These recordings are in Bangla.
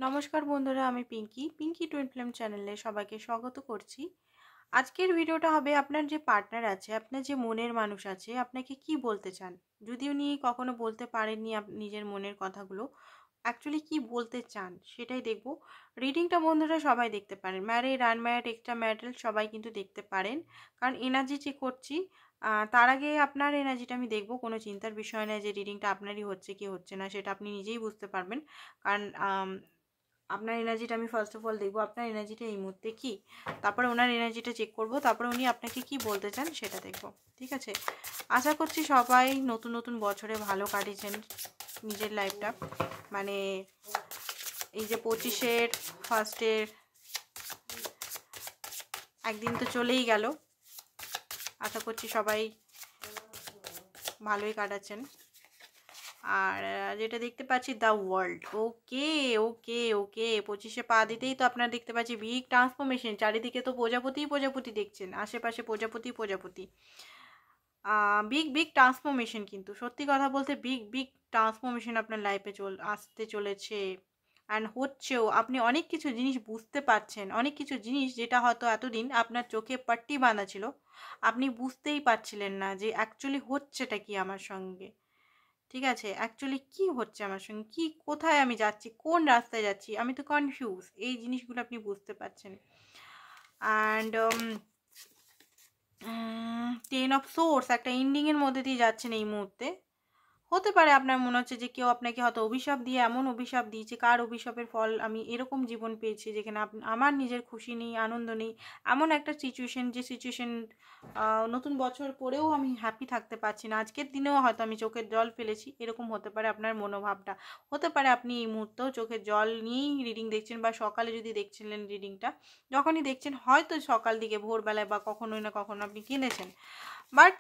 নমস্কার বন্ধুরা, আমি পিঙ্কি টুইন ফ্লেম চ্যানেলে সবাইকে স্বাগত করছি। আজকের ভিডিওটা হবে আপনার যে পার্টনার আছে, আপনার যে মনের মানুষ আছে, আপনাকে কি বলতে চান। যদি উনি কখনো বলতে পারেননি নিজের মনের কথাগুলো, অ্যাকচুয়ালি কি বলতে চান সেটাই দেখব। রিডিংটা বন্ধুরা সবাই দেখতে পারেন, ম্যারিড আনম্যারিড এক্সট্রা ম্যারিটাল সবাই কিন্তু দেখতে পারেন, কারণ এনার্জি চেক করছি। তার আগে আপনার এনার্জিটা আমি দেখব, কোনো চিন্তার বিষয় নয় যে রিডিংটা আপনারই হচ্ছে কি হচ্ছে না, সেটা আপনি নিজেই বুঝতে পারবেন। কারণ আপনার এনার্জিটা আমি ফার্স্ট অফ অল দেখবো, আপনার এনার্জিটা এই মুহূর্তে কী, তারপরে ওনার এনার্জিটা চেক করব, তারপরে উনি আপনাকে কি বলতে চান সেটা দেখব। ঠিক আছে, আশা করছি সবাই নতুন নতুন বছরে ভালো কাটিয়েছেন নিজের লাইফটা। মানে এই যে 25-এর ফার্স্টের একদিন তো চলেই গেল, আশা করছি সবাই ভালোই কাটাচ্ছেন। আর যেটা দেখতে পাচ্ছি দ্য ওয়ার্ল্ড, ওকে ওকে ওকে 25-এ পা দিতেই তো আপনারা দেখতে পাচ্ছি বিগ ট্রান্সফরমেশন। চারিদিকে তো প্রজাপতি দেখছেন, আশেপাশে প্রজাপতি। বিগ বিগ ট্রান্সফরমেশন, কিন্তু সত্যি কথা বলতে বিগ ট্রান্সফরমেশন আপনার লাইফে আসতে চলেছে অ্যান্ড হচ্ছেও। আপনি অনেক কিছু জিনিস বুঝতে পারছেন, অনেক কিছু জিনিস যেটা হয়তো এতদিন আপনার চোখে পাট্টি বাঁধা ছিল, আপনি বুঝতেই পারছিলেন না যে অ্যাকচুয়ালি হচ্ছেটা কি আমার সঙ্গে। ঠিক আছে, অ্যাকচুয়ালি কি হচ্ছে আমার সঙ্গে, কি কোথায় আমি যাচ্ছি, কোন রাস্তায় যাচ্ছি, আমি তো কনফিউজ। এই জিনিসগুলো আপনি বুঝতে পারছেন। অ্যান্ড 10 অফ সোর্স একটা এন্ডিংয়ের মধ্যে দিয়ে যাচ্ছেন এই মুহূর্তে। হতে পারে আপনার মনে হচ্ছে যে কেউ আপনাকে হয়তো অভিশাপ দিয়ে এমন অভিশাপ দিয়েছে, কার অভিশাপের ফল আমি এরকম জীবন পেয়েছি যেখানে আমার নিজের খুশি নেই, আনন্দ নেই, এমন একটা সিচুয়েশন, যে সিচুয়েশন নতুন বছর পরেও আমি হ্যাপি থাকতে পারছি না, আজকের দিনেও হয়তো আমি চোখের জল ফেলেছি, এরকম হতে পারে আপনার মনোভাবটা। হতে পারে আপনি এই মুহূর্তেও চোখের জল নিয়েই রিডিং দেখছেন, বা সকালে যদি দেখছিলেন রিডিংটা, যখনই দেখছেন হয়তো সকাল দিকে ভোরবেলায় বা কখনোই না কখনো আপনি কিনেছেন। বাট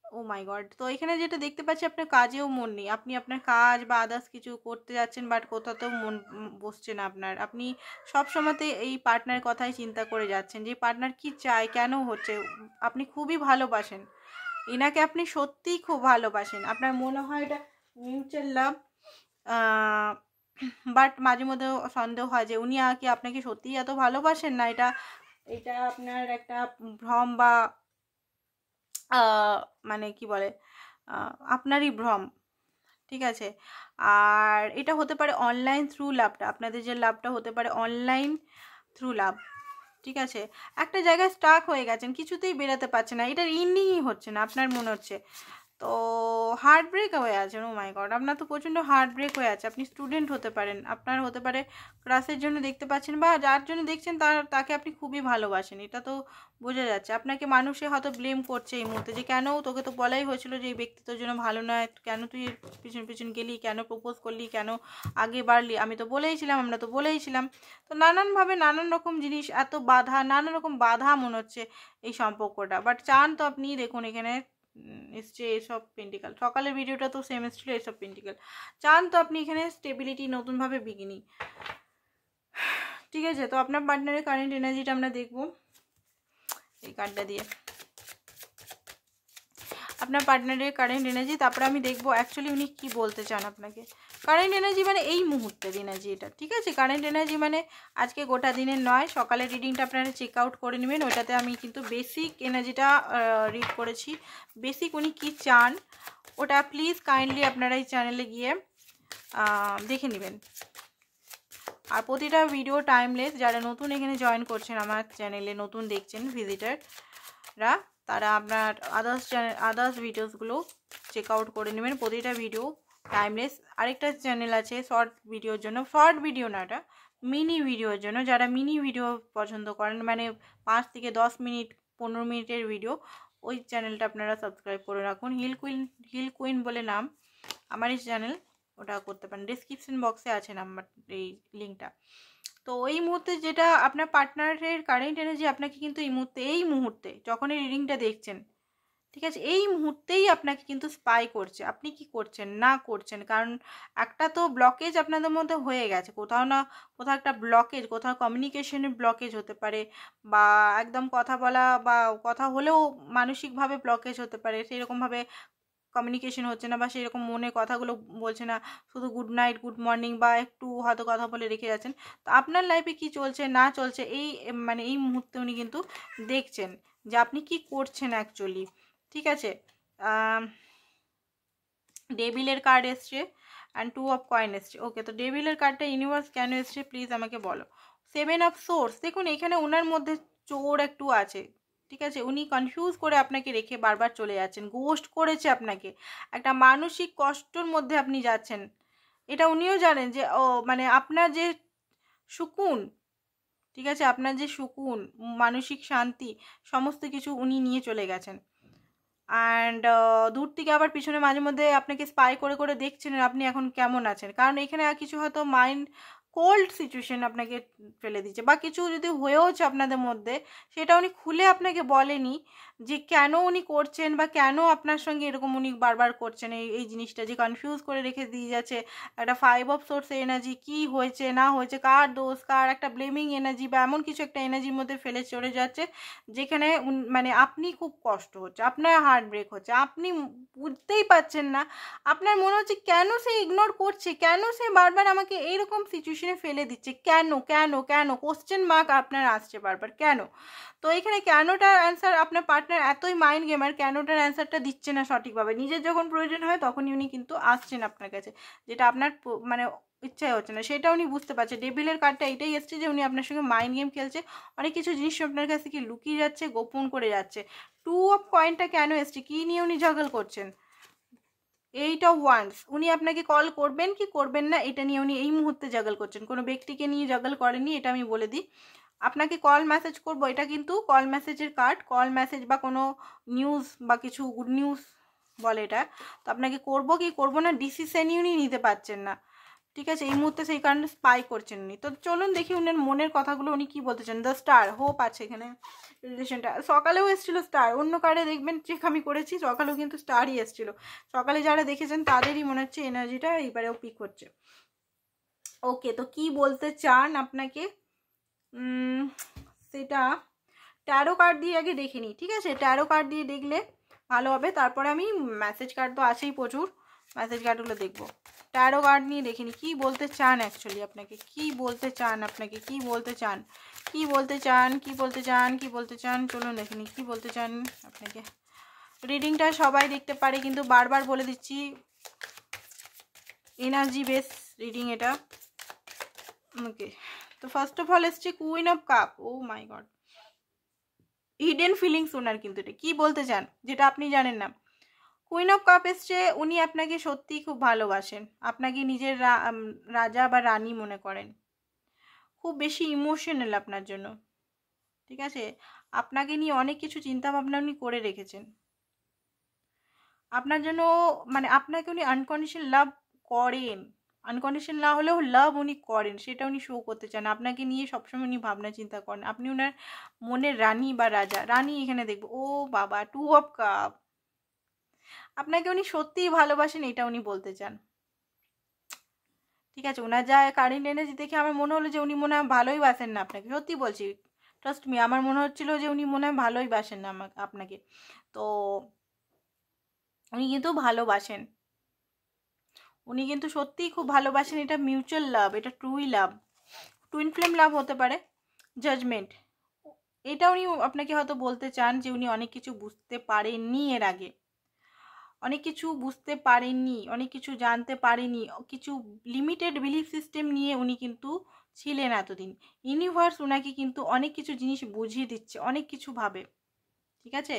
ও মাই গড, তো এখানে যেটা দেখতে পাচ্ছি আপনার কাজেও মন নেই, আপনি আপনার কাজ বা আদার্স কিছু করতে যাচ্ছেন, বাট কোথাতেও মন বসছে না আপনার। আপনি সব সময়তে এই পার্টনারের কথাই চিন্তা করে যাচ্ছেন, যে পার্টনার কি চায়, কেন হচ্ছে। আপনি খুবই ভালোবাসেন এনাকে, আপনি সত্যিই খুব ভালোবাসেন, আপনার মনে হয় এটা মিউচুয়াল লাভ। বাট মাঝে মধ্যে সন্দেহ হয় যে উনি কি আপনাকে সত্যিই এত ভালোবাসেন, না এটা এটা আপনার একটা ভ্রম, বা মানে কি বলে, আপনারই ভ্রম। ঠিক আছে, আর এটা হতে পারে অনলাইন থ্রু লাভটা, আপনাদের যে লাভটা হতে পারে অনলাইন থ্রু লাভ। ঠিক আছে, একটা জায়গায় স্টাক হয়ে গেছেন, কিছুতেই বেরোতে পারছে না, এটার ইন্ডিংই হচ্ছে না আপনার মনে হচ্ছে। তো হার্ট ব্রেক হয়ে আছেন, ও মাই গড, আপনার তো প্রচণ্ড হার্ট ব্রেক হয়ে আছে। আপনি স্টুডেন্ট হতে পারেন, আপনার হতে পারে ক্লাসের জন্য দেখতে পাচ্ছেন, বা যার জন্য দেখছেন তাকে আপনি খুবই ভালোবাসেন, এটা তো বোঝা যাচ্ছে। আপনাকে মানুষে হয়তো ব্লেম করছে এই মুহূর্তে, যে কেন তোকে তো বলাই হয়েছিল যে এই ব্যক্তি তোর জন্য ভালো নয়, কেন তুই পিছন গেলি, কেন প্রপোজ করলি, কেন আগে বাড়লি, আমি তো বলেইছিলাম, আমরা তো বলেইছিলাম। তো নানানভাবে নানান রকম জিনিস, এত বাধা, নানান রকম বাধা মনে হচ্ছে এই সম্পর্কটা। বাট চান তো আপনি, দেখুন এখানে এসছে এসব পেন্টিকাল, সকালের ভিডিওটা তো সেম এসছিল এসব পেন্টিকাল। চান তো আপনি এখানে স্টেবিলিটি, নতুনভাবে বিগিনিং। ঠিক আছে, তো আপনার পার্টনারের কারেন্ট এনার্জিটা আমরা দেখব এই কার্ডটা দিয়ে, আপনার পার্টনারের কারেন্ট এনার্জি, তারপরে আমি দেখবো অ্যাকচুয়ালি উনি কি বলতে চান আপনাকে। কারেন্ট এনার্জি মানে এই মুহূর্তের এনার্জি এটা। ঠিক আছে, কারেন্ট এনার্জি মানে আজকে গোটা দিনের নয়, সকালের রিডিংটা আপনারা চেক আউট করে নেবেন, ওইটাতে আমি কিন্তু বেসিক এনার্জিটা রিড করেছি। বেসিক উনি কি চান ওটা প্লিজ কাইন্ডলি আপনারা এই চ্যানেলে গিয়ে দেখে নেবেন। আর প্রতিটা ভিডিও টাইমলেস, যারা নতুন এখানে জয়েন করছেন আমার চ্যানেলে, নতুন দেখছেন ভিজিটাররা, তারা আপনার আদার্স ভিডিওসগুলো চেক আউট করে নেবেন। প্রতিটা ভিডিও টাইমলেস। আরেকটা চ্যানেল আছে শর্ট ভিডিওর জন্য, শর্ট ভিডিও না, এটা মিনি ভিডিওর জন্য, যারা মিনি ভিডিও পছন্দ করেন, মানে 5 থেকে 10 মিনিট 15 মিনিটের ভিডিও, ওই চ্যানেলটা আপনারা সাবস্ক্রাইব করে রাখুন। হিল কুইন বলে নাম আমার এই চ্যানেল, ওটা করতে পারেন, ডিসক্রিপশন বক্সে আছে নাম্বার, এই লিঙ্কটা। তো এই মুহূর্তে যেটা আপনার পার্টনারের কারেন্ট এনার্জি, আপনাকে কিন্তু এই মুহূর্তে যখন এই রিডিংটা দেখছেন, ঠিক আছে, এই মুহূর্তেই আপনাকে কিন্তু স্পাই করছে, আপনি কি করছেন না করছেন। কারণ একটা তো ব্লকেজ আপনাদের মধ্যে হয়ে গেছে, কোথাও না কোথাও একটা ব্লকেজ, কোথাও কমিউনিকেশনের ব্লকেজ হতে পারে, বা একদম কথা বলা বা কথা হলেও মানসিকভাবে ব্লকেজ হতে পারে, সেরকমভাবে কমিউনিকেশন হচ্ছে না বা সেরকম মনে কথাগুলো বলছে না, শুধু গুড নাইট গুড মর্নিং বা একটু হয়তো কথা বলে রেখে যাচ্ছেন। তো আপনার লাইফে কি চলছে না চলছে এই মানে এই মুহূর্তে উনি কিন্তু দেখছেন যে আপনি কি করছেন অ্যাকচুয়ালি। ঠিক আছে, ডেভিলের কার্ড এসছে অ্যান্ড 2 অফ কয়েন এসছে। ওকে, তো ডেভিলের কার্ডটা ইউনিভার্স কেন এসছে প্লিজ আমাকে বলো। 7 অফ সোর্স, দেখুন এখানে ওনার মধ্যে চোর একটু আছে। ঠিক আছে, উনি কনফিউজ করে আপনাকে রেখে বারবার চলে যাচ্ছেন, গোস্ট করেছে আপনাকে, একটা মানসিক কষ্টর মধ্যে আপনি যাচ্ছেন। এটা উনিও জানেন যে ও মানে আপনার যে সুকুন, ঠিক আছে, আপনার যে সুকুন মানসিক শান্তি সমস্ত কিছু উনি নিয়ে চলে গেছেন। অ্যান্ড দূর থেকে আবার পিছনে মাঝে মধ্যে আপনাকে স্পাই করে করে দেখছেন আপনি এখন কেমন আছেন, কারণ এখানে কিছু হয়তো মাইন্ড কোল্ড সিচুয়েশন আপনাকে ফেলে দিচ্ছে, বা কিছু যদি হয়েওছে আপনাদের মধ্যে সেটা উনি খুলে আপনাকে বলেনি যে কেন উনি করছেন বা কেন আপনার সঙ্গে এরকম উনি বারবার করছেন এই জিনিসটা, যে কনফিউজ করে রেখে দিয়ে যাচ্ছে। একটা 5 অফ সোর্স এনার্জি, কী হয়েছে না হয়েছে, কার দোষ কার, একটা ব্লেমিং এনার্জি বা এমন কিছু একটা এনার্জির মধ্যে ফেলে চলে যাচ্ছে, যেখানে মানে আপনি খুব কষ্ট হচ্ছে, আপনার হার্ট ব্রেক হচ্ছে, আপনি বুঝতেই পারছেন না, আপনার মনে হচ্ছে কেন সে ইগনোর করছে, কেন সে বারবার আমাকে এইরকম সিচুয়েশনে ফেলে দিচ্ছে, কেন কেন কেন কোশ্চেন মার্ক আপনার আসছে বারবার কেন। তো এখানে কেনটার অ্যান্সার আপনার পার্টনার এতই মাইন্ড গেমার, কেনটার অ্যান্সারটা দিচ্ছে না সঠিকভাবে, নিজের যখন প্রয়োজন হয় তখনই উনি কিন্তু আসছেন আপনার কাছে, যেটা আপনার মানে ইচ্ছাই হচ্ছে না সেটা উনি বুঝতে পারছে। ডেভিলের কার্ডটা এটাই এসছে যে উনি আপনার সঙ্গে মাইন্ড গেম খেলছে, অনেক কিছু জিনিস আপনার কাছ থেকে লুকিয়ে যাচ্ছে, গোপন করে যাচ্ছে। 2 অফ কয়েনটা কেন এসছে, কী নিয়ে উনি জাগল করছেন। 8 অফ ওয়ান্স, উনি আপনাকে কল করবেন কি করবেন না এটা নিয়ে উনি এই মুহূর্তে জাগল করছেন, কোনো ব্যক্তিকে নিয়ে জাগল করেননি, এটা আমি বলে দিই। আপনাকে কল মেসেজ করবো, এটা কিন্তু কল মেসেজের কার্ড, কল মেসেজ বা কোনো নিউজ বা কিছু গুড নিউজ বলে এটা। তো আপনাকে করবো কি করবো না ডিসিশনই উনি নিতে পারছেন না, ঠিক আছে, এই মুহূর্তে সেই কারণে স্পাই করছেন উনি। তো চলুন দেখি উনার মনের কথাগুলো উনি কী বলতে চান। দ্য স্টার, হোপ আছে এখানে রিলেশনটা, সকালেও এসেছিলো স্টার, অন্য কার্ডে দেখবেন চেক আমি করেছি সকালেও কিন্তু স্টারই এসেছিলো, সকালে যারা দেখেছেন তাদেরই মনে হচ্ছে এনার্জিটা এইবারেও পিক হচ্ছে। ওকে, তো কি বলতে চান আপনাকে সেটা ট্যারো কার্ড দিয়ে আগে দেখে নিই, ঠিক আছে, ট্যারো কার্ড দিয়ে দেখলে ভালো হবে, তারপরে আমি মেসেজ কার্ড তো আছেই প্রচুর, মেসেজ কার্ডগুলো দেখবো। ট্যারো কার্ড নিয়ে দেখিনি কি বলতে চান অ্যাকচুয়ালি আপনাকে, কি বলতে চান আপনাকে, কি বলতে চান, কি বলতে চান, কি বলতে চান, কি বলতে চান, চলুন দেখিনি কি বলতে চান আপনাকে। রিডিংটা সবাই দেখতে পারে কিন্তু বারবার বলে দিচ্ছি এনার্জি বেস রিডিং এটা। ওকে, তো ফার্স্ট অফ অল এসছে queen of cup, oh my God, hidden feelings ওনার, কিন্তু এটা কী বলতে চান যেটা আপনি জানেন না। কুইন অফ কাপ এসছে, উনি আপনাকে সত্যিই খুব ভালোবাসেন, আপনাকে নিজের রাজা বা রানী মনে করেন, খুব বেশি ইমোশনাল আপনার জন্য, ঠিক আছে, আপনাকে নিয়ে অনেক কিছু চিন্তাভাবনা উনি করে রেখেছেন, আপনার জন্য মানে আপনাকে উনি আনকন্ডিশনাল লাভ করেন, আনকন্ডিশনাল না হলেও লাভ উনি করেন, সেটা উনি শো করতে চান, আপনাকে নিয়ে সবসময় উনি ভাবনা চিন্তা করেন, আপনি ওনার মনের রানী বা রাজা। রানী এখানে দেখবো, ও বাবা 2 অফ কাপ, আপনাকে উনি সত্যিই ভালোবাসেন এটা উনি বলতে চান, ঠিক আছে, ওনার যা কারেন্ট এনার্জি দেখে আমার মনে হলো যে উনি মনে হয় ভালোই বাসেন না আপনাকে, সত্যি বলছি, ট্রাস্ট মি, আমার মনে হচ্ছিল যে উনি মনে হয় ভালোই বাসেন না আপনাকে, তো উনি কিন্তু ভালোবাসেন, উনি কিন্তু সত্যিই খুব ভালোবাসেন, এটা মিউচুয়াল লাভ, এটা ট্রুই লাভ, টুইন ফ্লেম লাভ হতে পারে। জাজমেন্ট, এটা উনি আপনাকে হয়তো বলতে চান যে উনি অনেক কিছু বুঝতে পারেননি এর আগে, অনেক কিছু বুঝতে পারেননি, অনেক কিছু জানতে পারেনি, কিছু লিমিটেড বিলিফ সিস্টেম নিয়ে উনি কিন্তু ছিলেন এতদিন, ইউনিভার্স ওনাকে কিন্তু অনেক কিছু জিনিস বুঝিয়ে দিচ্ছে, অনেক কিছু ভাবে, ঠিক আছে,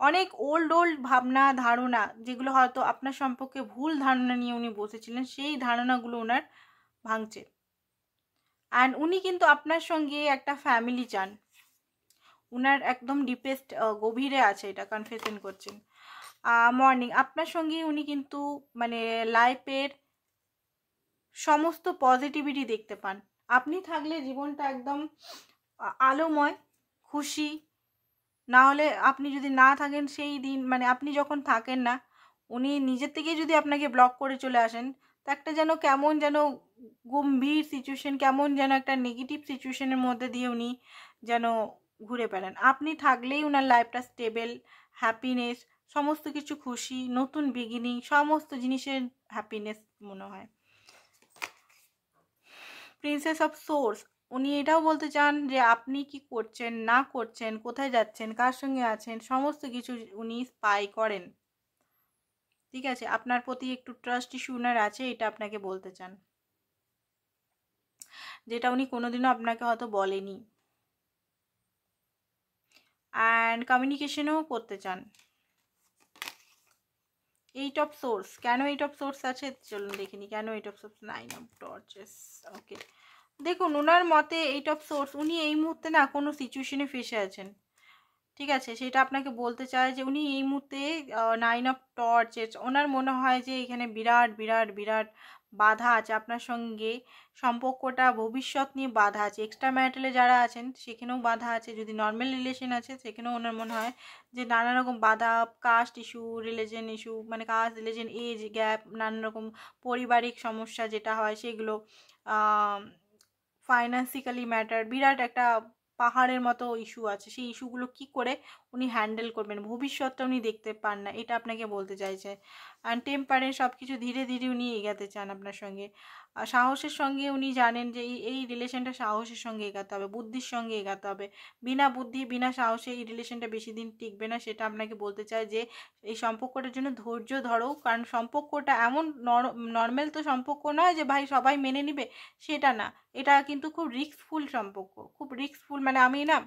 অনেক ওল্ড ভাবনা ধারণা যেগুলো হয়তো আপনার সম্পর্কে ভুল ধারণা নিয়ে উনি বসেছিলেন, সেই ধারণাগুলো ওনার ভাঙছে, অ্যান্ড উনি কিন্তু আপনার সঙ্গে একটা ফ্যামিলি চান, উনার একদম ডিপেস্ট গভীরে আছে, এটা কনফেশন করছেন। মর্নিং, আপনার সঙ্গে উনি কিন্তু মানে লাইফের সমস্ত পজিটিভিটি দেখতে পান, আপনি থাকলে জীবনটা একদম আলোময়, খুশি, না হলে আপনি যদি না থাকেন সেই দিন মানে আপনি যখন থাকেন না, উনি নিজের থেকেই যদি আপনাকে ব্লক করে চলে আসেন, তো একটা যেন কেমন যেন গম্ভীর সিচুয়েশন, কেমন যেন একটা নেগেটিভ সিচুয়েশনের মধ্যে দিয়ে উনি যেন ঘুরে বেড়ান, আপনি থাকলেই ওনার লাইফটা স্টেবল, হ্যাপিনেস, সমস্ত কিছু খুশি, নতুন বিগিনিং, সমস্ত জিনিসের হ্যাপিনেস মনে হয়। প্রিন্সেস অফ সোর্স, উনি এটাও বলতে চান যে আপনি কি করছেন না করছেন, কোথায় যাচ্ছেন, কার সঙ্গে আছেন, সমস্ত কিছু উনি স্পাই করেন। ঠিক আছে, আপনার প্রতি একটু ট্রাস্ট ইস্যু উনার আছে, এটা আপনাকে বলতে চান, যেটা উনি কোনোদিনও আপনাকে হয়তো বলেনি। অ্যান্ড কমিউনিকেশনও করতে চান। 8 অফ সোর্স, কেন 8 অফ সোর্স আছে চলুন দেখিনি কেন 8 অফ সোর্স। 9 অফ টর্চেস, ওকে। দেখুন ওনার মতে 8 অফ সোর্স, উনি এই মুহূর্তে না কোনো সিচুয়েশনে ফেসে আছেন। ঠিক আছে, সেটা আপনাকে বলতে চায় যে উনি এই মুহূর্তে 9 অফ টর্চেস, ওনার মনে হয় যে এখানে বিরাট বিরাট বিরাট বাধা আছে আপনার সঙ্গে, সম্পর্কটা ভবিষ্যৎ নিয়ে বাধা আছে। এক্সট্রা ম্যারিটালে যারা আছেন সেখানেও বাধা আছে, যদি নর্মাল রিলেশন আছে সেখানেও ওনার মনে হয় যে নানা রকম বাধা, কাস্ট ইস্যু, রিলিজন ইস্যু, মানে কাস্ট রিলিজন এজ গ্যাপ, নানা রকম পারিবারিক সমস্যা যেটা হয় সেগুলো, ফাইন্যান্সিক্যালি ম্যাটার, বিরাট একটা পাহাড়ের মতো ইস্যু আছে। সেই ইস্যুগুলো কি করে উনি হ্যান্ডেল করবেন, ভবিষ্যৎটা উনি দেখতে পান না, এটা আপনাকে বলতে চাইছে। অ্যান্ড টেম্পারেন্ট, সব কিছু ধীরে ধীরে উনি এগাতে চান আপনার সঙ্গে। আর সাহসের সঙ্গে উনি জানেন যে এই রিলেশনটা সাহসের সঙ্গে এগাতে হবে, বুদ্ধির সঙ্গে এগাতে হবে। বিনা বুদ্ধি বিনা সাহসে এই রিলেশনটা বেশি দিন টিকবে না, সেটা আপনাকে বলতে চায় যে এই সম্পর্কটার জন্য ধৈর্য ধরো। কারণ সম্পর্কটা এমন নর্মাল তো সম্পর্ক নয় যে ভাই সবাই মেনে নিবে, সেটা না। এটা কিন্তু খুব রিস্কফুল সম্পর্ক, খুব রিস্কফুল। মানে আমি না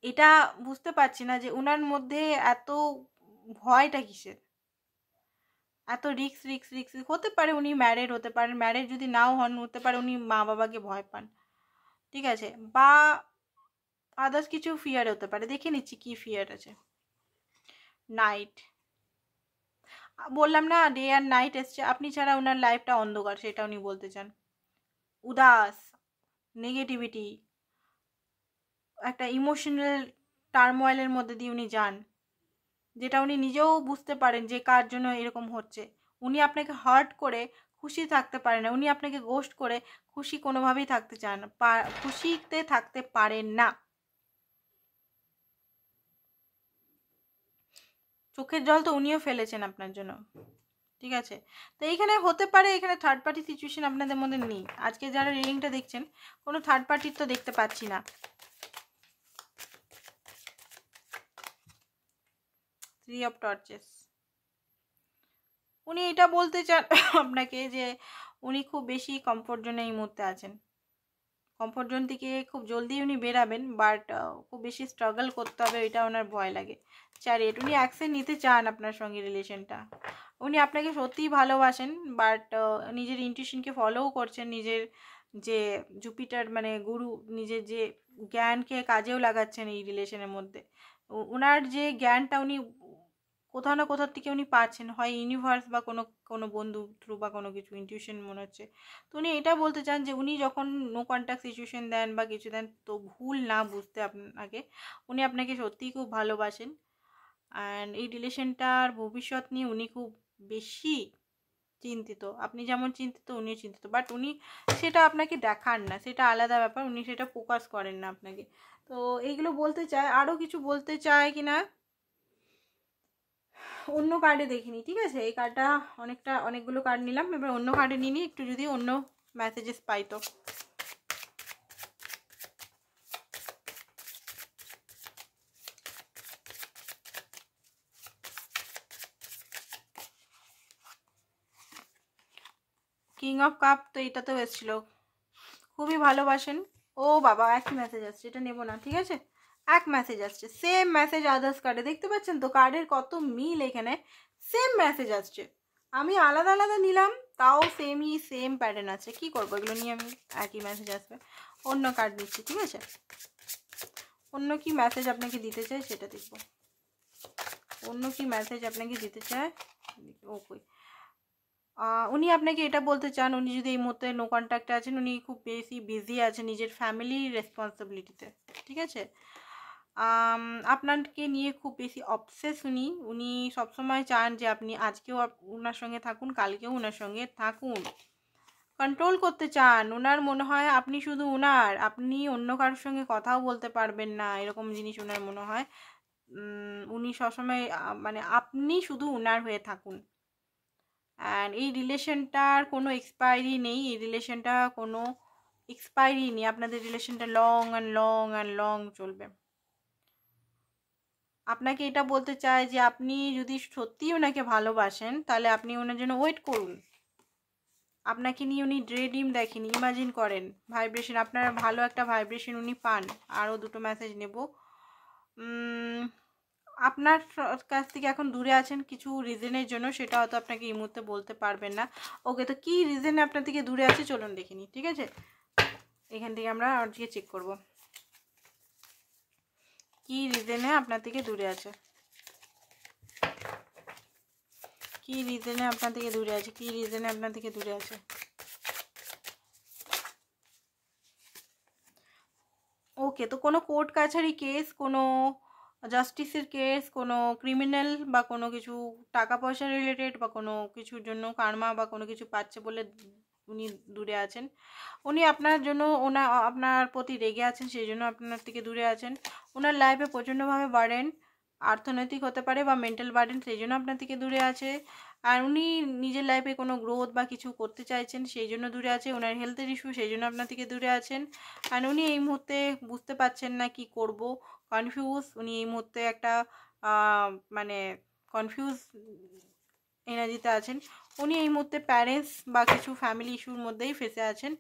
এটা বুঝতে পারছি না যে উনার মধ্যে এত ভয়টা কিসের, এত রিক্স রিক্স রিক্স। হতে পারে উনি ম্যারেড হতে পারেন, ম্যারেড যদি নাও হন হতে পারে উনি মা বাবাকে ভয় পান। ঠিক আছে, বা আদার্স কিছু ফিয়ার হতে পারে, দেখে নিচ্ছি কি ফিয়ার আছে। নাইট, বললাম না ডে আর নাইট এসছে, আপনি ছাড়া ওনার লাইফটা অন্ধকার, সেটা উনি বলতে চান। উদাস, নেগেটিভিটি, একটা ইমোশনাল টার্মোয়েলের মধ্যে দিয়ে উনি যান, যেটা উনি নিজেও বুঝতে পারেন যে কার জন্য এরকম হচ্ছে। উনি আপনাকে হার্ট করে খুশি থাকতে পারেন না, উনি আপনাকে গোস্ট করে খুশি কোনোভাবেই থাকতে চান, খুশিতে থাকতে পারেন না। চোখের জল তো উনিও ফেলেছেন আপনার জন্য। ঠিক আছে, তো এইখানে হতে পারে এখানে থার্ড পার্টি সিচুয়েশন আপনাদের মধ্যে নেই। আজকে যারা রিডিংটা দেখছেন কোনো থার্ড পার্টির তো দেখতে পাচ্ছি না। 3 অফ টর্চেস, উনি এটা বলতে চান আপনাকে যে উনি খুব বেশি কমফোর্ট জোনে এই মুহূর্তে আছেন। কমফোর্ট জোন থেকে খুব জলদি উনি বেরাবেন, বাট খুব বেশি স্ট্রাগল করতে হবে, এটা ওনার ভয় লাগে। চ্যারিয়েট, উনি অ্যাকশন নিতে চান আপনার সঙ্গে রিলেশনটা, উনি আপনাকে সত্যিই ভালোবাসেন, বাট নিজের ইনটিউশনকে ফলোও করছেন, নিজের যে জুপিটার মানে গুরু, নিজের যে জ্ঞানকে কাজেও লাগাচ্ছেন এই রিলেশনের মধ্যে। ওনার যে জ্ঞানটা উনি কোথাও না কোথাও থেকে উনি পাচ্ছেন, হয় ইউনিভার্স বা কোনো কোনো বন্ধু থ্রু বা কোনো কিছু ইনটিউশন মনে হচ্ছে। তো উনি এটা বলতে চান যে উনি যখন নো কন্ট্যাক্ট সিচুয়েশন দেন বা কিছু দেন তো ভুল না বুঝতে আপনাকে, উনি আপনাকে সত্যিই খুব ভালোবাসেন। অ্যান্ড এই রিলেশনটার ভবিষ্যৎ নিয়ে উনি খুব বেশি চিন্তিত, আপনি যেমন চিন্তিত উনিও চিন্তিত, বাট উনি সেটা আপনাকে দেখান না, সেটা আলাদা ব্যাপার, উনি সেটা ফোকাস করেন না আপনাকে। তো এইগুলো বলতে চায়, আরও কিছু বলতে চায় কি না অন্য কার্ডে দেখিনি। ঠিক আছে, এই কার্ডটা অনেকগুলো কার্ড নিলাম, এবার অন্য কার্ডে নিয়ে নিই একটু, যদি অন্য মেসেজেস পাই তো। কিং অফ কাপ, তো এটাতেও এসেছিল, খুবই ভালোবাসেন। ও বাবা, একই মেসেজ আসছে, এটা নেবো না। ঠিক আছে, এক মেসেজ আসছে, সেম মেসেজ আদার্স কার্ডে, দেখতে পাচ্ছেন তো কার্ডের কত মিল, এখানে সেম মেসেজ আসছে। আমি আলাদা আলাদা নিলাম তাও সেম প্যাটার্ন আছে। কি করবো, এগুলো নিয়ে আমি একই মেসেজ আসবে, অন্য কার্ড নিচ্ছি। ঠিক আছে, অন্য কি মেসেজ আপনাকে দিতে চাই সেটা দেখব, অন্য কি মেসেজ আপনাকে দিতে চায়। ওকে, উনি আপনাকে এটা বলতে চান, উনি যদি এই মুহূর্তে নো কন্ট্যাক্টে আছেন, উনি খুব বেশি বিজি আছেন নিজের ফ্যামিলি রেসপন্সিবিলিটিতে। ঠিক আছে, আপনাকে নিয়ে খুব বেশি অবসেস উনি, উনি সবসময় চান যে আপনি আজকেও ওনার সঙ্গে থাকুন, কালকেও ওনার সঙ্গে থাকুন, কন্ট্রোল করতে চান। ওনার মনে হয় আপনি শুধু ওনার, আপনি অন্য কারোর সঙ্গে কথাও বলতে পারবেন না, এরকম জিনিস ওনার মনে হয়। উনি সবসময় মানে আপনি শুধু ওনার হয়ে থাকুন। অ্যান্ড এই রিলেশনটার কোনো এক্সপায়ারি নেই, এই রিলেশনটা কোনো এক্সপায়ারি নেই, আপনাদের রিলেশনটা long and long and long চলবে। আপনাকে এটা বলতে চাই যে আপনি যদি সত্যিই ওনাকে ভালোবাসেন তাহলে আপনি ওনার জন্য ওয়েট করুন। আপনাকে নিয়ে উনি ড্রে ড্রিম দেখেন, ইমাজিন করেন, ভাইব্রেশন, আপনার ভালো একটা ভাইব্রেশন উনি পান। আরও দুটো মেসেজ নেব। আপনার কাছ থেকে এখন দূরে আছেন কিছু রিজনের জন্য, সেটা হয়তো আপনাকে এই মুহূর্তে বলতে পারবেন না। ওকে, তো কী রিজনে আপনার থেকে দূরে আছে চলুন দেখিনি, ঠিক আছে? এখান থেকে আমরা আজকে চেক করব কি রিজনে আপনার থেকে দূরে আছে, কি রিজনে আপনার থেকে দূরে আছে, কি রিজনে আপনার থেকে দূরে আছে। ওকে, তো কোনো কোর্ট কাছারি কেস, কোনো জাস্টিসের কেস, কোনো ক্রিমিনাল বা কোনো কিছু টাকা পয়সা রিলেটেড বা কোনো কিছুর জন্য কার্মা বা কোনো কিছু পাচ্ছে বলে উনি দূরে আছেন। উনি আপনার জন্য আপনার প্রতি রেগে আছেন, সেই জন্য আপনার থেকে দূরে আছেন। ওনার লাইফে প্রচণ্ডভাবে বার্ডেন, অর্থনৈতিক হতে পারে বা মেন্টাল বার্ডেন, সেই জন্য আপনার থেকে দূরে আছে। আর উনি নিজের লাইফে কোনো গ্রোথ বা কিছু করতে চাইছেন, সেই জন্য দূরে আছে। ওনার হেলথের ইস্যু, সেই জন্য আপনার থেকে দূরে আছেন। আর উনি এই মুহূর্তে বুঝতে পারছেন না কি করব, কনফিউজ। উনি এই মুহূর্তে একটা মানে কনফিউজ এনার্জিতে আছেন। উনি এই মুহূর্তে প্যারেন্টস বা কিছু ফ্যামিলি ইস্যুর মধ্যেই ফেসে আছেন,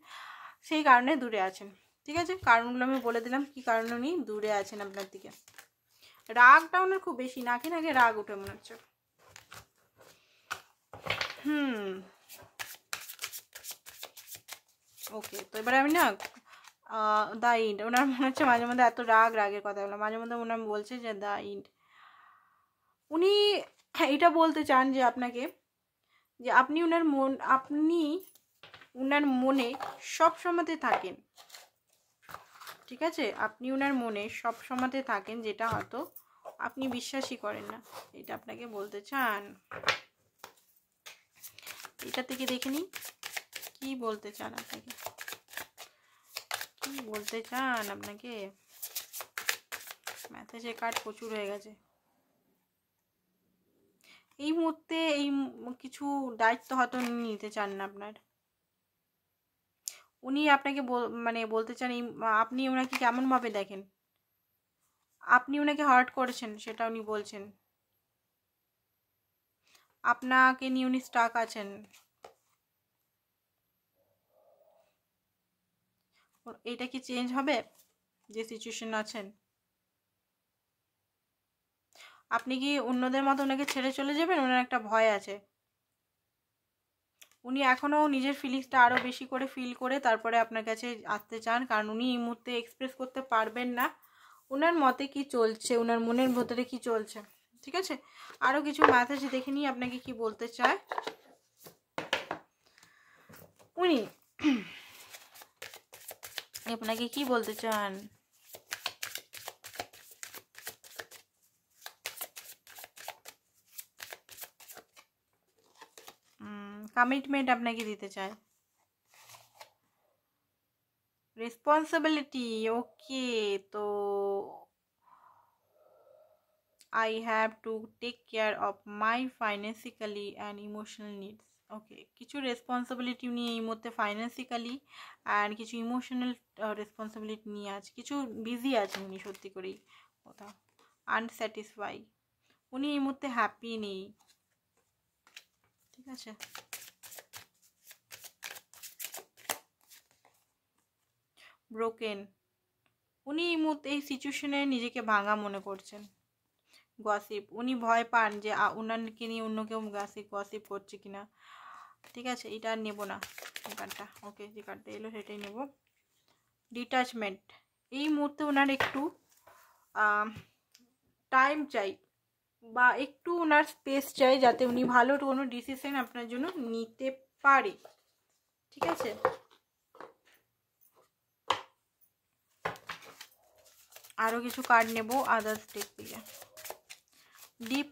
সেই কারণে দূরে আছেন। ঠিক আছে, কারণগুলো আমি বলে দিলাম কি কারণে উনি দূরে আছেন আপনার থেকে। রাগটা ওনার খুব বেশি, নাকি নাকি রাগ উঠে মনে হচ্ছে। ওকে, তো এবারে আমি না দ্য ইন্ড, ওনার মনে হচ্ছে মাঝে মধ্যে এত রাগের কথা বলে, মাঝে মধ্যে ওনার বলছে যে দ্য ইন্ড। উনি এটা বলতে চান যে আপনাকে, যে আপনি ওনার মনে সব সময়তে থাকেন। ঠিক আছে, আপনি ওনার মনে সব সময়তে থাকেন, যেটা হয়তো আপনি বিশ্বাসই করেন না, এটা আপনাকে বলতে চান। এটা থেকে দেখে নিন কি বলতে চান আপনাকে, কি বলতে চান আপনাকে। মেসেজের কার্ড প্রচুর হয়ে গেছে। এই মুহূর্তে কিছু দায়িত্ব হয়তো নিতে চান না আপনার। উনি আপনাকে মানে বলতে চান আপনি ওনাকে কেমনভাবে দেখেন, আপনি ওনাকে হার্ট করেছেন সেটা উনি বলছেন। আপনাকে নিয়ে উনি স্টাক আছেন। এটা কি চেঞ্জ হবে যে সিচুয়েশন আছেন? আপনি কি অন্যদের মতো ওনাকে ছেড়ে চলে যাবেন? ওনার একটা ভয় আছে। উনি এখনও নিজের ফিলিংসটা আরও বেশি করে ফিল করে তারপরে আপনার কাছে আসতে চান, কারণ উনি এই মুহূর্তে এক্সপ্রেস করতে পারবেন না ওনার মতে কি চলছে, ওনার মনের ভেতরে কি চলছে। ঠিক আছে, আরও কিছু মেসেজ দেখে নিই আপনাকে কি বলতে চায় উনি, আপনাকে কি বলতে চান। কমিটমেন্ট আপনাকে দিতে চায়, রেসপন্সিবিলিটি। ওকে, তো I have to take care of my financially and emotional needs. ওকে, কিছু রেসপন্সিবিলিটি উনি এই মুহূর্তে ফাইন্যান্সিক্যালি অ্যান্ড কিছু ইমোশনাল রেসপন্সিবিলিটি নিয়ে আছে, কিছু বিজি আছেন উনি সত্যি করেই কোথাও আনস্যাটিসফাই। উনি এই মুহূর্তে হ্যাপি নেই। ঠিক আছে, ব্রোকেন। উনি এই মুহূর্তে এই সিচুয়েশনে নিজেকে ভাঙা মনে করছেন। গসিপ, উনি ভয় পান যে ওনাকে নিয়ে অন্য কেউ গসিপ করছে কিনা। ঠিক আছে, এটা আর নেবো না এই কার্ডটা। ওকে, যে কার্ডটা এলো সেটাই নেব। ডিট্যাচমেন্ট, এই মুহূর্তে ওনার একটু টাইম চাই বা একটু ওনার স্পেস চাই, যাতে উনি ভালো কোনো ডিসিশন আপনার জন্য নিতে পারে। ঠিক আছে, আরও কিছু কার্ড নেব আদার্স টেক থেকে। ডিপ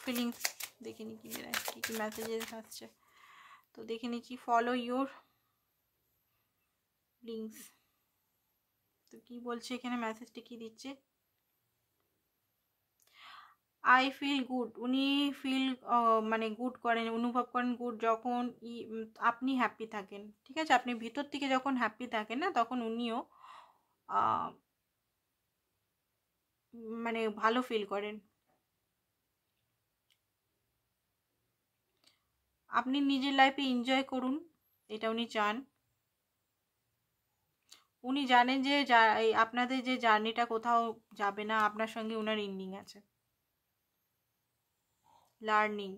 ফিলিংস দেখে নি কি কী মেসেজেস আসছে, তো দেখে নিচ্ছি। ফলো ইউর লিঙ্কস, তো কি বলছে এখানে, মেসেজটা কি দিচ্ছে। আই ফিল গুড, উনি ফিল মানে গুড করেন, অনুভব করেন গুড যখন আপনি হ্যাপি থাকেন, ঠিক আছে? আপনি ভিতর থেকে যখন হ্যাপি থাকেন না, তখন উনিও মানে ভালো ফিল করেন। আপনি নিজের লাইফে এনজয় করুন, এটা উনি চান। উনি জানেন যে আপনাদের যে জার্নিটা কোথাও যাবে না, আপনার সঙ্গে উনার এন্ডিং আছে, লার্নিং।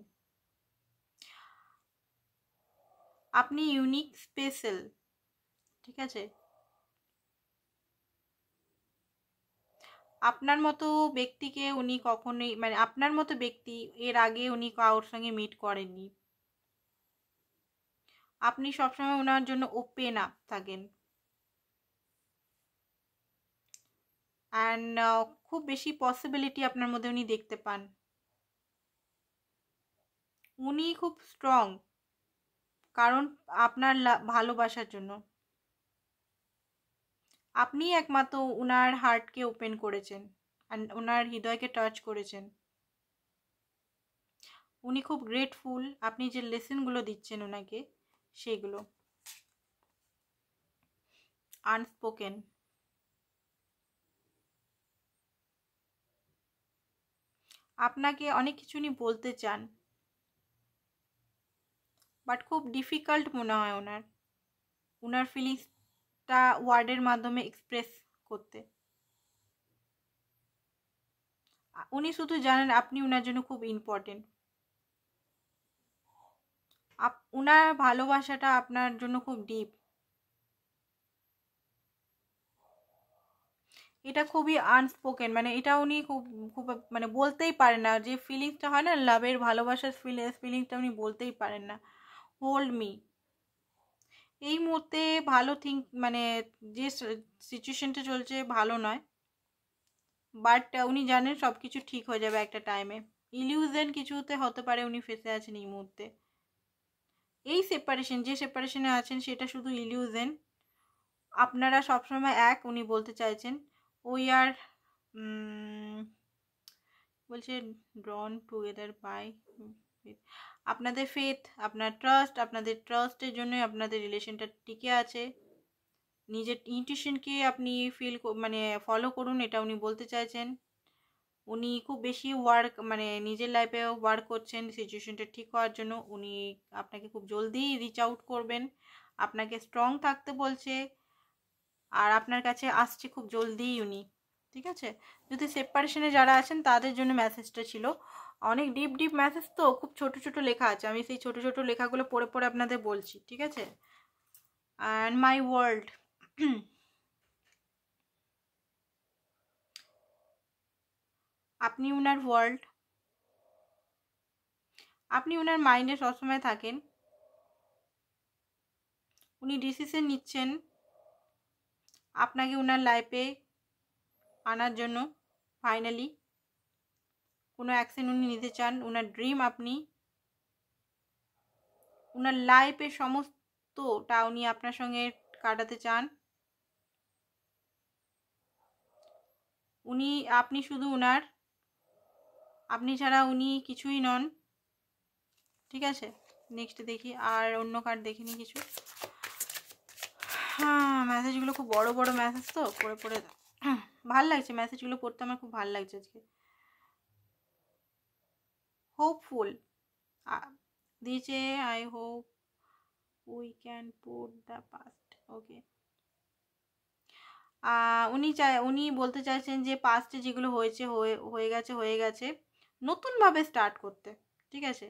আপনি ইউনিক, স্পেশাল, ঠিক আছে? আপনার মতো ব্যক্তিকে উনি কখনোই, মানে আপনার মতো ব্যক্তি এর আগে উনি কারোর সঙ্গে মিট করেননি। আপনি সবসময় ওনার জন্য ওপেন আপ থাকেন, অ্যান্ড খুব বেশি পসিবিলিটি আপনার মধ্যে উনি দেখতে পান। উনি খুব স্ট্রং, কারণ আপনার ভালোবাসার জন্য। আপনি একমাত্র ওনার হার্টকে ওপেন করেছেন, অ্যান্ড ওনার হৃদয়কে টাচ করেছেন। উনি খুব গ্রেটফুল আপনি যে লেসনগুলো দিচ্ছেন ওনাকে, সেগুলো আনস্পোকেন। আপনাকে অনেক কিছু উনি বলতে চান, বাট খুব ডিফিকাল্ট মনে হয় ওনার ফিলিংসটা ওয়ার্ডের মাধ্যমে এক্সপ্রেস করতে। উনি শুধু জানেন আপনি ওনার জন্য খুব ইম্পর্টেন্ট। ওনার ভালোবাসাটা আপনার জন্য খুব ডিপ। এটা খুবই আনস্পোকেন, মানে এটা উনি খুব খুব মানে বলতেই পারেন না, যে ফিলিংসটা হয় না লাভের, ভালোবাসার ফিলিংসটা উনি বলতেই পারেন না। হোল্ড মি, এই মুহূর্তে ভালো মানে যে সিচুয়েশনটা চলছে ভালো নয়, বাট উনি জানেন সব কিছু ঠিক হয়ে যাবে একটা টাইমে। ইলিউশন কিছুতে হতে পারে উনি ফেসে আছেন এই মুহূর্তে। এই সেপারেশন, যে সেপারেশনে আছেন সেটা শুধু ইলিউশন। আপনারা সবসময় এক, উনি বলতে চাইছেন। উই আর বলছে ড্রন টুগেদার বাই আপনাদের ফেথ, আপনার ট্রাস্ট, আপনাদের ট্রাস্টের জন্যই আপনাদের রিলেশনটা টিকে আছে। নিজের ইনটিউশনকে আপনি মানে ফলো করুন, এটা উনি বলতে চাইছেন। উনি খুব বেশি মানে নিজের লাইফে ওয়ার্ক করছেন সিচুয়েশনটা ঠিক হওয়ার জন্য। উনি আপনাকে খুব জলদি রিচ আউট করবেন, আপনাকে স্ট্রং থাকতে বলছে, আর আপনার কাছে আসছে খুব জলদিই উনি, ঠিক আছে? যদি সেপারেশনে যারা আছেন তাদের জন্য মেসেজটা ছিল। অনেক ডিপ ডিপ মেসেজ, তো খুব ছোট ছোট লেখা আছে, আমি সেই ছোট ছোট লেখাগুলো পড়ে পড়ে আপনাদের বলছি, ঠিক আছে? অ্যান্ড মাই ওয়ার্ল্ড, আপনি উনার ওয়ার্ল্ড, আপনি উনার মাইন্ডে সবসময় থাকেন। উনি ডিসিশন নিচ্ছেন আপনাকে উনার লাইফে আনার জন্য। ফাইনালি কোনো অ্যাকশন উনি নিতে চান, উনার ড্রিম আপনি, উনার লাইফের সমস্তটা উনি আপনার সঙ্গে কাটাতে চান। আপনি শুধু উনার, আপনি ছাড়া উনি কিছুই নন, ঠিক আছে? নেক্সট দেখি, আর অন্য কার্ড দেখিনি কিছু। হ্যাঁ, মেসেজগুলো খুব বড় বড় মেসেজ, তো পড়ে পড়ে ভাল লাগছে, মেসেজগুলো পড়তে আমার খুব ভাল লাগছে আজকে। হোপফুল দিয়েছে, I hope we can put the past, okay. উনি বলতে চাইছেন যে পাস্টে যেগুলো হয়েছে হয়ে গেছে, নতুনভাবে স্টার্ট করতে, ঠিক আছে?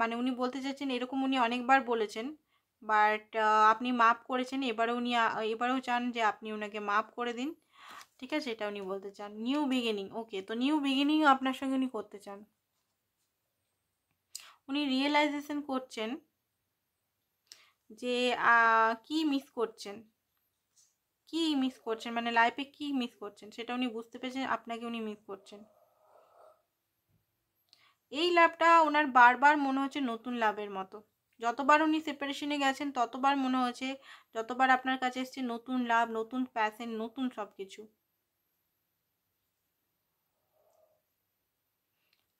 মানে উনি বলতে চাইছেন এরকম, উনি অনেকবার বলেছেন, বাট আপনি মাফ করেছেন, এবারেও চান যে আপনি ওনাকে মাফ করে দিন, ঠিক আছে? এটা উনি বলতে চান। নিউ বিগিনিং, ওকে, তো নিউ বিগিনিং আপনার সঙ্গে উনি করতে চান। উনি রিয়েলাইজেশন করছেন যে কি মিস করছেন, মানে লাইফে কি মিস করছেন সেটা উনি বুঝতে পেরেছেন, আপনাকে উনি মিস করছেন। এই লাভটা ওনার বারবার মনে হচ্ছে নতুন লাভের মতো, যতবার উনি সেপারেশনে গেছেন ততবার মনে হয়েছে, যতবার আপনার কাছে এসছে নতুন লাভ, নতুন প্যাশন, নতুন সব কিছু।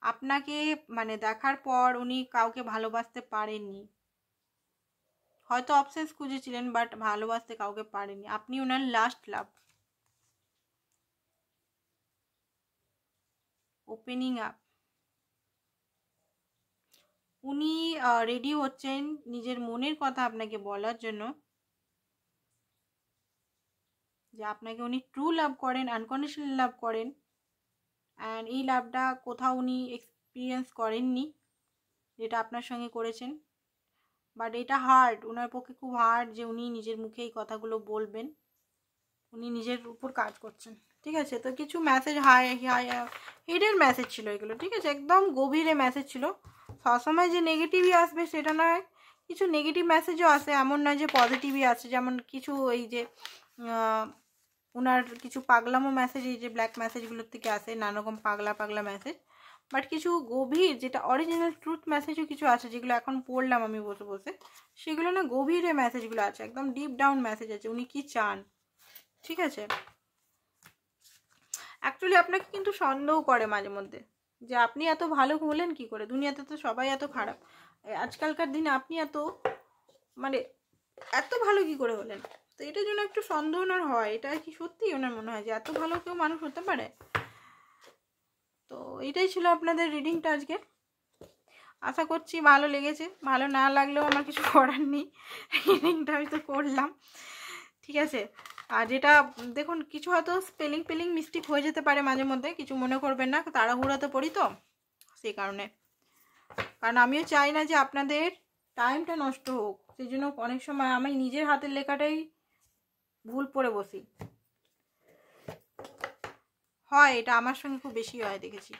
আপনাকে মানে দেখার পর উনি কাউকে ভালোবাসতে পারেননি, হয়তো অপশনস খুঁজেছিলেন বাট ভালোবাসতে কাউকে পারেননি, আপনি ওনার লাস্ট লাভ। ওপেনিং আপ, উনি রেডি হচ্ছেন নিজের মনের কথা আপনাকে বলার জন্য, যে আপনাকে উনি ট্রু লাভ করেন, আনকন্ডিশনাল লাভ করেন, অ্যান্ড এই লাভটা কোথাও উনি এক্সপিরিয়েন্স করেননি যেটা আপনার সঙ্গে করেছেন। বাট এটা হার্ড, ওনার পক্ষে খুব হার্ড যে উনি নিজের মুখে এই কথাগুলো বলবেন। উনি নিজের উপর কাজ করছেন, ঠিক আছে। তো কিছু মেসেজ হিডেন মেসেজ ছিল এগুলো, ঠিক আছে, একদম গভীরে মেসেজ ছিল। সবসময় যে নেগেটিভই আসবে সেটা নয়, কিছু নেগেটিভ মেসেজও আসে, এমন নয় যে পজিটিভই আছে। যেমন কিছু এই যে ওনার কিছু পাগলামো মেসেজ, এই যে ব্ল্যাক মেসেজগুলোর থেকে আসে, নানা রকম পাগলা পাগলা মেসেজ। বাট কিছু গভীর যেটা অরিজিনাল ট্রুথ মেসেজও কিছু আছে, যেগুলো এখন পড়লাম আমি বসে বসে, সেগুলো না গভীরে মেসেজগুলো আছে, একদম ডিপ ডাউন মেসেজ আছে উনি কি চান, ঠিক আছে। অ্যাকচুয়ালি আপনাকে কিন্তু সন্দেহ করে মাঝে মধ্যে যে আপনি এত ভালো হলেন কি করে, দুনিয়াতে তো সবাই এত খারাপ, আজকালকার দিনে আপনি এত মানে এত ভালো কি করে হলেন। তো এটার জন্য একটু সন্দেহ ওনার হয়, এটা কি সত্যি ওনার মনে হয় যে এত ভালো কেউ মানুষ হতে পারে। তো এটাই ছিল আপনাদের রিডিংটা আজকে, আশা করছি ভালো লেগেছে। ভালো না লাগলেও আমার কিছু করার নেই, রিডিংটা আমি তো করলাম, ঠিক আছে। আর যেটা দেখুন, কিছু হয়তো স্পেলিং মিস্টেক হয়ে যেতে পারে মাঝে মধ্যে, কিছু মনে করবেন না, তাড়াহুড়োতে পড়ি তো সেই কারণে। কারণ আমিও চাই না যে আপনাদের টাইমটা নষ্ট হোক, সেই জন্য অনেক সময় আমি নিজের হাতের লেখাটাই ভুল পড়ে বসি, হয় এটা আমার সঙ্গে খুব বেশি হয় দেখেছি।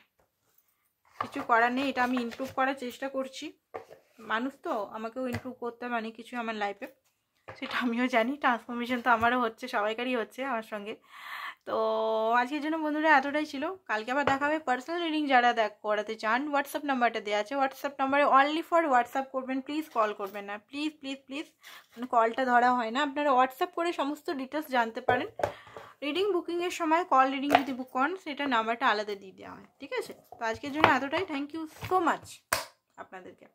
কিছু করার নেই, এটা আমি ইমপ্রুভ করার চেষ্টা করছি, মানুষ তো, আমাকেও ইমপ্রুভ করতে হবে অনেক কিছু আমার লাইফে, সেটা আমিও জানি। ট্রান্সফরমেশন তো আমারও হচ্ছে, সবাইকারই হচ্ছে আমার সঙ্গে। তো আজকের জন্য বন্ধুরা এতটাই ছিল, কালকে আবার দেখা হবে। পার্সোনাল রিডিং যারা করাতে চান হোয়াটসঅ্যাপ নাম্বারটা দেওয়া আছে, হোয়াটসঅ্যাপ নাম্বারে অনলি ফর হোয়াটসঅ্যাপ করবেন, প্লিজ কল করবেন না, প্লিজ প্লিজ প্লিজ, মানে কলটা ধরা হয় না, আপনারা হোয়াটসঅ্যাপ করে সমস্ত ডিটেলস জানতে পারেন। রিডিং বুকিংয়ের সময় কল রিডিং যদি বুক করেন সেটা নাম্বারটা আলাদা দিয়ে দেওয়া হয়, ঠিক আছে। তো আজকের জন্য এতটাই, থ্যাংক ইউ সো মাচ আপনাদেরকে।